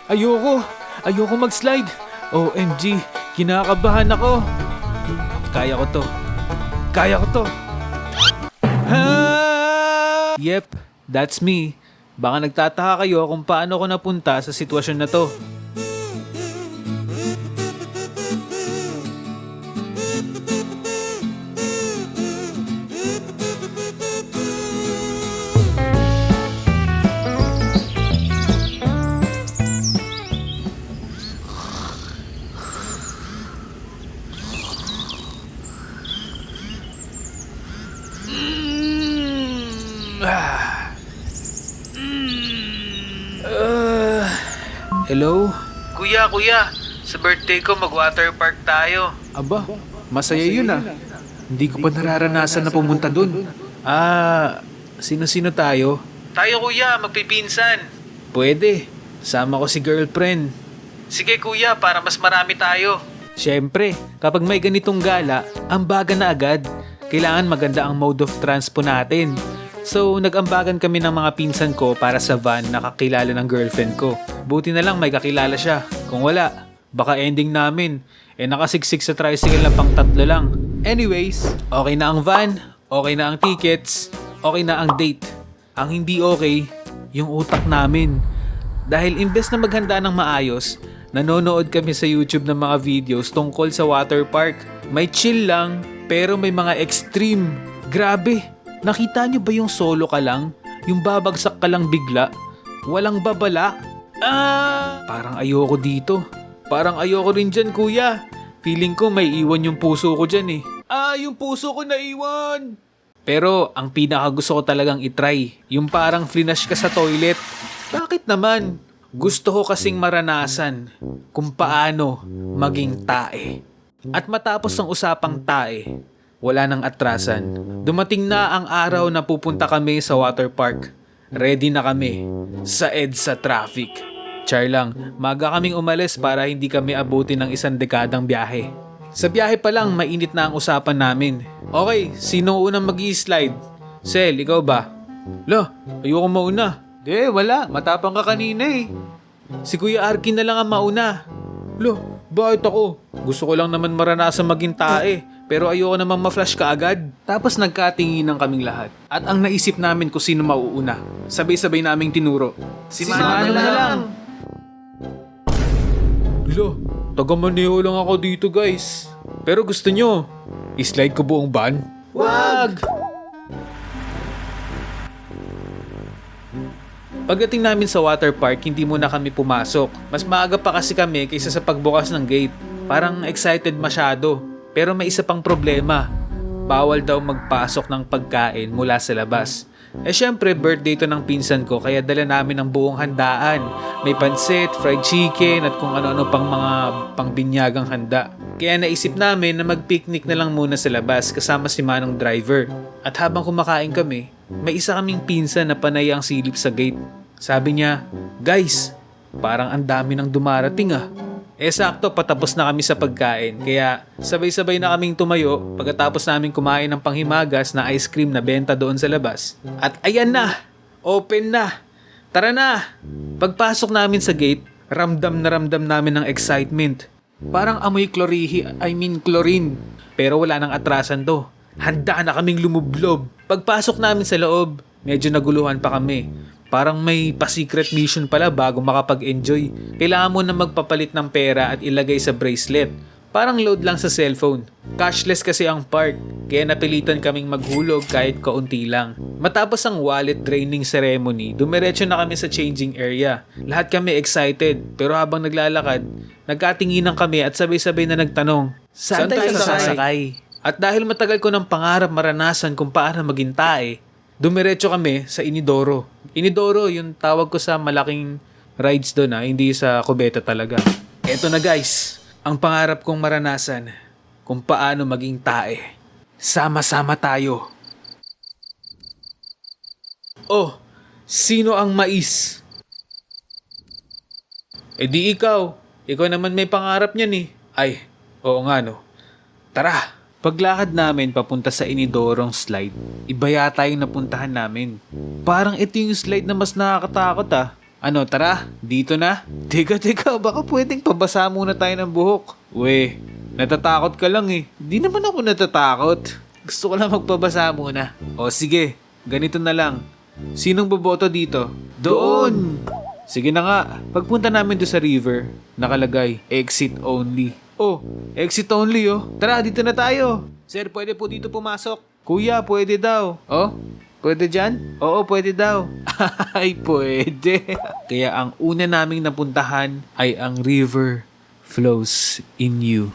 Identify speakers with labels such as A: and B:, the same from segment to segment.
A: Ayoko mag-slide. OMG, kinakabahan ako. Kaya ko to. Ha! Yep, that's me. Baka nagtataka kayo kung paano ko napunta sa sitwasyon na to. Hello? Kuya, sa birthday ko mag-water park tayo. Aba, masaya yun ah. Hindi ko pa nararanasan na pumunta dun. Sino-sino tayo? Tayo kuya, magpipinsan. Pwede, sama ko si girlfriend. Sige kuya, para mas marami tayo. Siyempre, kapag may ganitong gala, ambaga na agad. Kailangan maganda ang mode of transpo natin. So, nag-ambagan kami ng mga pinsan ko para sa van na kakilala ng girlfriend ko. Buti na lang may kakilala siya. Kung wala, baka ending namin. Nakasiksik sa tricycle na pang 3 lang. Anyways, okay na ang van, okay na ang tickets, okay na ang date. Ang hindi okay, yung utak namin. Dahil imbes na maghanda ng maayos, nanonood kami sa YouTube ng mga videos tungkol sa water park. May chill lang, pero may mga extreme. Grabe! Nakita niyo ba yung solo ka lang? Yung babagsak ka lang bigla? Walang babala? Parang ayoko dito. Parang ayoko rin dyan, kuya. Feeling ko may iwan yung puso ko dyan eh. Yung puso ko naiwan! Pero ang pinaka gusto ko talagang itry, yung parang flinash ka sa toilet. Bakit naman? Gusto ko kasing maranasan kung paano maging tae. At matapos ang usapang tae, wala nang atrasan. Dumating na ang araw na pupunta kami sa water park. Ready na kami sa EDSA traffic. Char lang, maga kaming umalis para hindi kami abutin ng 1 dekadang biyahe. Sa biyahe pa lang, mainit na ang usapan namin. Okay, sino unang mag-i-slide? Sel, ikaw ba? Ayoko mauna. Wala. Matapang ka kanina eh. Si Kuya Arkin na lang ang mauna. Bakit ako? Gusto ko lang naman maranasan maging tae. Pero ayoko namang ma-flash ka agad. Tapos nagkatinginan kaming lahat. At ang naisip namin kung sino mauuna. Sabay-sabay naming tinuro. Si Manong na lang. Taga-Maneho lang ako dito guys. Pero gusto nyo, i-slide ko buong van? Wag! Pagdating namin sa water park, hindi muna kami pumasok. Mas maaga pa kasi kami kaysa sa pagbukas ng gate. Parang excited masyado. Pero may isa pang problema. Bawal daw magpasok ng pagkain mula sa labas. Syempre, birthday to ng pinsan ko kaya dala namin ang buong handaan. May pansit, fried chicken at kung ano-ano pang mga pangbinyagang handa. Kaya naisip namin na mag-picnic na lang muna sa labas kasama si Manong driver. At habang kumakain kami, may isa kaming pinsan na panay ang silip sa gate. Sabi niya, "Guys, parang ang dami nang dumarating ah." Sakto patapos na kami sa pagkain kaya sabay-sabay na kaming tumayo pagkatapos namin kumain ng panghimagas na ice cream na benta doon sa labas. At ayan na! Open na! Tara na! Pagpasok namin sa gate, ramdam namin ng excitement. Parang amoy chlorine. Pero wala nang atrasan to. Handa na kaming lumublob. Pagpasok namin sa loob, medyo naguluhan pa kami. Parang may pa-secret mission pala bago makapag-enjoy. Kailangan mo na magpapalit ng pera at ilagay sa bracelet. Parang load lang sa cellphone. Cashless kasi ang park, kaya napilitan kaming maghulog kahit kaunti lang. Matapos ang wallet draining ceremony, dumiretso na kami sa changing area. Lahat kami excited, pero habang naglalakad, nagkatinginan kami at sabay-sabay na nagtanong, saan tayo sasakay? At dahil matagal ko ng pangarap maranasan kung paano maging tae, dumiretso kami sa Inidoro. Inidoro, yung tawag ko sa malaking rides doon hindi sa kubeta talaga. Eto na guys, ang pangarap kong maranasan kung paano maging tae. Sama-sama tayo. Sino ang mais? Di ikaw. Ikaw naman may pangarap niyan eh. Ay, oo nga no. Tara! Paglakad namin papunta sa Inidorong slide, iba yata yung napuntahan namin. Parang ito yung slide na mas nakakatakot Ano, tara, dito na. Teka, baka pwedeng pabasa muna tayo ng buhok. We, natatakot ka lang eh. Di naman ako natatakot. Gusto ko lang magpabasa muna. O sige, ganito na lang. Sinong boboto dito? Doon! Sige na nga, pagpunta namin doon sa river, nakalagay, exit only. Oh, exit only oh. Tara, dito na tayo. Sir, pwede po dito pumasok. Kuya, pwede daw. Oh, pwede dyan? Oo, pwede daw. Ay, pwede. Kaya ang una naming napuntahan ay ang river flows in you.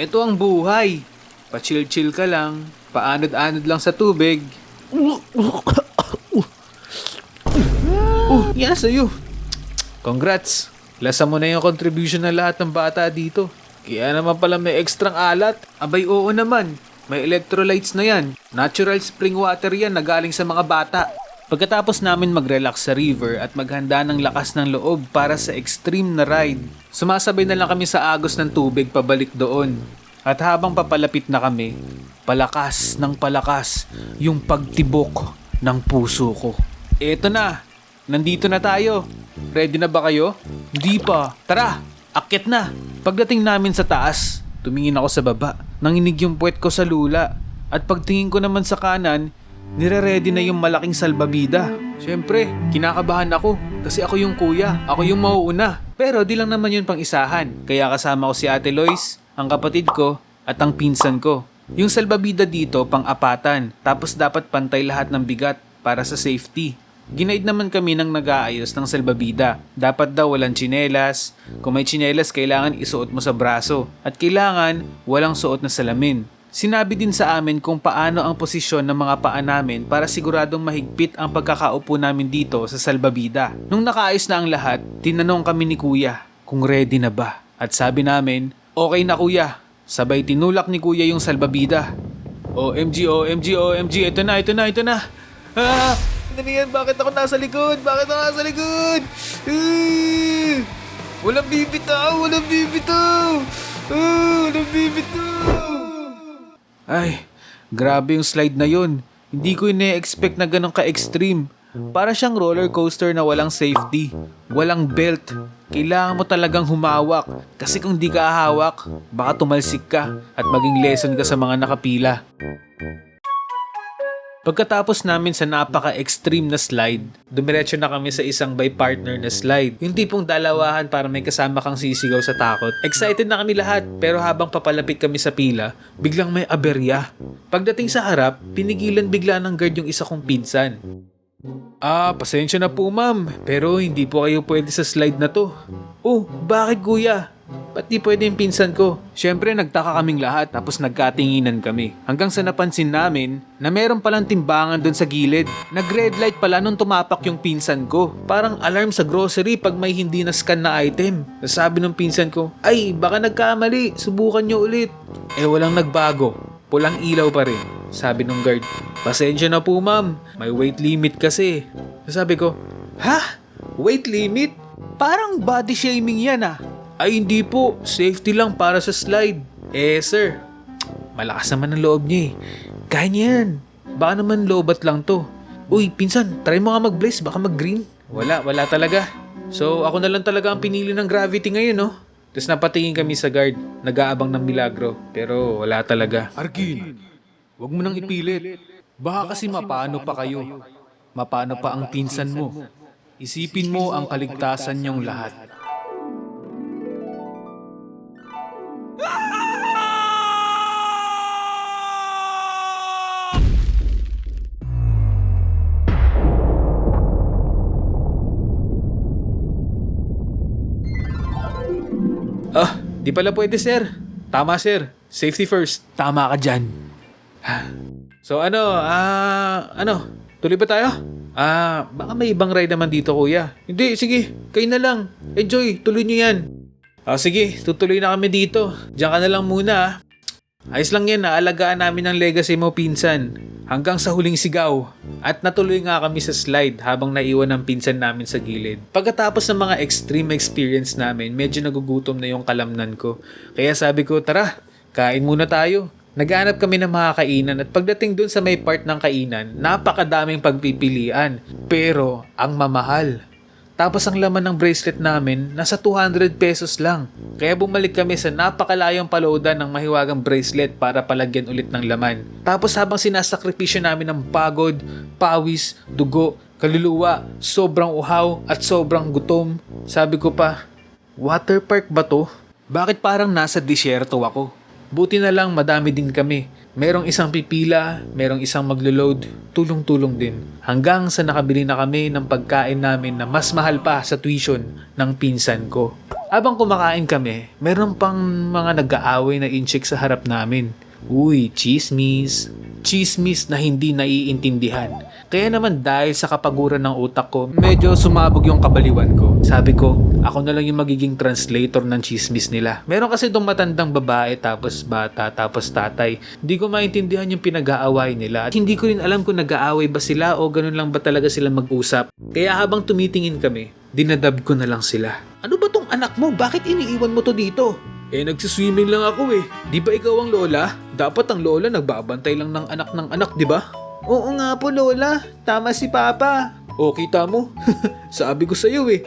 A: Ito ang buhay. Pa-chill-chill ka lang, paanod-anod lang sa tubig. Yan sa'yo. Congrats. Lasa mo na yung contribution ng lahat ng bata dito. Kaya naman pala may ekstrang alat. Abay oo naman. May electrolytes na yan. Natural spring water yan na galing sa mga bata. Pagkatapos namin mag-relax sa river at maghanda ng lakas ng loob para sa extreme na ride, sumasabay na lang kami sa agos ng tubig pabalik doon. At habang papalapit na kami, palakas ng palakas yung pagtibok ng puso ko. Eto na, nandito na tayo. Ready na ba kayo? Hindi pa. Tara, akyat na. Pagdating namin sa taas, tumingin ako sa baba. Nanginig yung puwet ko sa lula. At pagtingin ko naman sa kanan, nire-ready na yung malaking salbabida. Siyempre, kinakabahan ako kasi ako yung kuya, ako yung mauuna. Pero di lang naman yun pang isahan. Kaya kasama ko si Ate Lois, ang kapatid ko, at ang pinsan ko. Yung salbabida dito pang-apatan, tapos dapat pantay lahat ng bigat para sa safety. Ginaid naman kami ng nag-aayos ng salbabida. Dapat daw walang tsinelas. Kung may tsinelas, kailangan isuot mo sa braso. At kailangan walang suot na salamin. Sinabi din sa amin kung paano ang posisyon ng mga paa namin para siguradong mahigpit ang pagkakaupo namin dito sa salbabida. Nung nakaayos na ang lahat, tinanong kami ni Kuya kung ready na ba. At sabi namin, okay na kuya. Sabay tinulak ni kuya yung salbabida. OMG, OMG, OMG. Ito na. Ah! Ano yan? Bakit ako nasa likod? Walang bibitaw! Ay, grabe yung slide na yun. Hindi ko ine-expect na ganun ka-extreme. Para siyang roller coaster na walang safety, walang belt. Kailangan mo talagang humawak kasi kung di ka hawak, baka tumalsik ka at maging lesson ka sa mga nakapila. Pagkatapos namin sa napaka-extreme na slide, dumiretso na kami sa isang by partner na slide. Yung tipong dalawahan para may kasama kang sisigaw sa takot. Excited na kami lahat pero habang papalapit kami sa pila, biglang may aberya. Pagdating sa harap, pinigilan bigla ng guard yung isa kong pinsan. Pasensya na po ma'am, pero hindi po kayo pwede sa slide na to. Oh, bakit kuya? Ba't di pwede yung pinsan ko? Siyempre nagtaka kaming lahat tapos nagkatinginan kami. Hanggang sa napansin namin na meron palang timbangan doon sa gilid. Nag-red light pala nung tumapak yung pinsan ko. Parang alarm sa grocery pag may hindi na-scan na item. Sabi ng pinsan ko, ay baka nagkamali, subukan nyo ulit. Walang nagbago, pulang ilaw pa rin. Sabi nung guard, pasensya na po ma'am, may weight limit kasi. Sabi ko, ha? Weight limit? Parang body shaming yan ah. Ay hindi po, safety lang para sa slide. Sir, malakas naman ang loob niya eh. Kaya niya yan. Baka naman lobat lang to. Uy, pinsan, try mo nga mag-blaze, baka mag-green. Wala talaga. So ako na lang talaga ang pinili ng gravity ngayon no. Tapos napatingin kami sa guard, nag-aabang ng milagro. Pero wala talaga. Argin, wag mo nang ipilit. Baka kasi mapano pa kayo. Mapano pa ang pinsan mo. Isipin mo ang kaligtasan niyong lahat. Di pala pwede sir. Tama sir. Safety first. Tama ka dyan. So tuloy ba tayo? Baka may ibang ride naman dito kuya. Hindi, sige. Kayo na lang. Enjoy, tuloy nyo yan. Sige, tutuloy na kami dito. Diyan ka na lang muna. Ayos lang yan, naalagaan namin ang legacy mo pinsan. Hanggang sa huling sigaw. At natuloy nga kami sa slide habang naiwan ang pinsan namin sa gilid. Pagkatapos ng mga extreme experience namin, medyo nagugutom na yung kalamnan ko. Kaya sabi ko, tara, kain muna tayo. Naghanap kami ng mga kainan at pagdating dun sa may part ng kainan, napakadaming pagpipilian. Pero ang mamahal. Tapos ang laman ng bracelet namin, nasa 200 pesos lang. Kaya bumalik kami sa napakalayong paloodan ng mahiwagang bracelet para palagyan ulit ng laman. Tapos habang sinasakripisyo namin ng pagod, pawis, dugo, kaluluwa, sobrang uhaw at sobrang gutom, sabi ko pa, water park ba to? Bakit parang nasa disyerto ako? Buti na lang madami din kami. Merong isang pipila, merong isang maglo-load, tulong-tulong din. Hanggang sa nakabili na kami ng pagkain namin na mas mahal pa sa tuition ng pinsan ko. Habang kumakain kami, meron pang mga nag-aaway na inchik sa harap namin. Uy, chismis. Chismis na hindi naiintindihan. Kaya naman dahil sa kapaguran ng utak ko, medyo sumabog yung kabaliwan ko. Sabi ko, ako na lang yung magiging translator ng chismis nila. Meron kasi itong matandang babae, tapos bata, tapos tatay. Hindi ko maintindihan yung pinag-aaway nila. At hindi ko rin alam kung nag-aaway ba sila o ganun lang ba talaga sila mag-usap. Kaya habang tumitingin kami, dinadab ko na lang sila. Ano ba tong anak mo? Bakit iniiwan mo to dito? Nagsiswimming lang ako eh. Di ba ikaw ang lola? Dapat ang lola nagbabantay lang ng anak, di ba? Oo nga po lola, tama si papa. O kita mo, sabi ko sa'yo eh.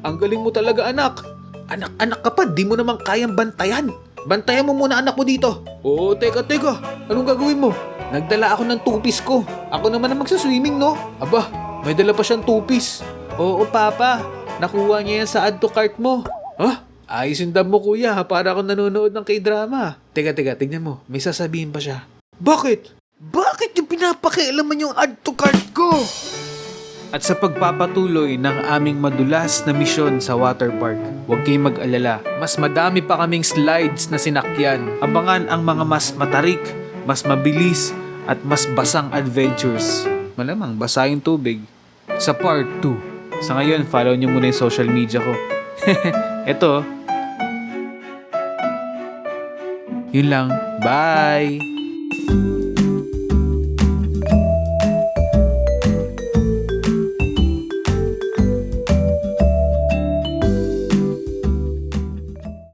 A: Ang galing mo talaga anak. Anak ka pa, di mo naman kayang bantayan. Bantayan mo muna anak mo dito. Oo, teka, anong gagawin mo? Nagdala ako ng tupis ko. Ako naman ang magsaswimming no? Aba, may dala pa siyang tupis. Oo papa, nakuha niya yan sa add to cart mo. Ha? Ayos yung dam mo kuya ha, para ako nanonood ng K-drama. Teka, tignan mo, may sasabihin pa siya. Bakit? Bakit yung pinapakialaman yung add to cart ko? At sa pagpapatuloy ng aming madulas na misyon sa water park, huwag kayong mag-alala. Mas madami pa kaming slides na sinakyan. Abangan ang mga mas matarik, mas mabilis, at mas basang adventures. Malamang basa yung tubig. Sa part 2. Sa ngayon, follow nyo muna yung social media ko. Eto. Yun lang. Bye!